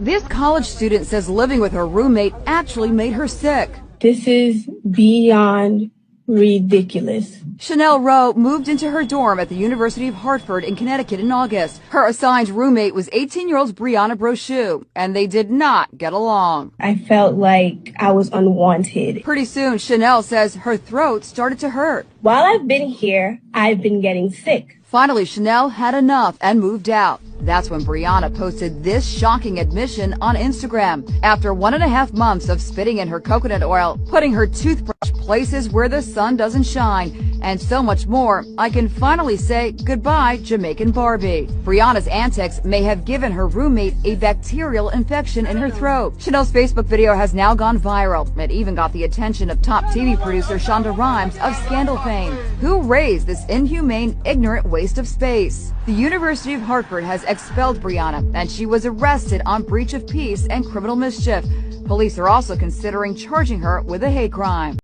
This college student says living with her roommate actually made her sick. This is beyond ridiculous. Chanel Rowe moved into her dorm at the University of Hartford in Connecticut in August. Her assigned roommate was 18-year-old Brianna Brochu, and they did not get along. I felt like I was unwanted. Pretty soon, Chanel says her throat started to hurt. While I've been here, I've been getting sick. Finally, Chanel had enough and moved out. That's when Brianna posted this shocking admission on Instagram. After 1.5 months of spitting in her coconut oil, putting her toothbrush places where the sun doesn't shine, and so much more, I can finally say goodbye, Jamaican Barbie. Brianna's antics may have given her roommate a bacterial infection in her throat. Chanel's Facebook video has now gone viral. It even got the attention of top TV producer Shonda Rhimes of Scandal fame, who raised this inhumane, ignorant waste of space. The University of Hartford has expelled Brianna, and she was arrested on breach of peace and criminal mischief. Police are also considering charging her with a hate crime.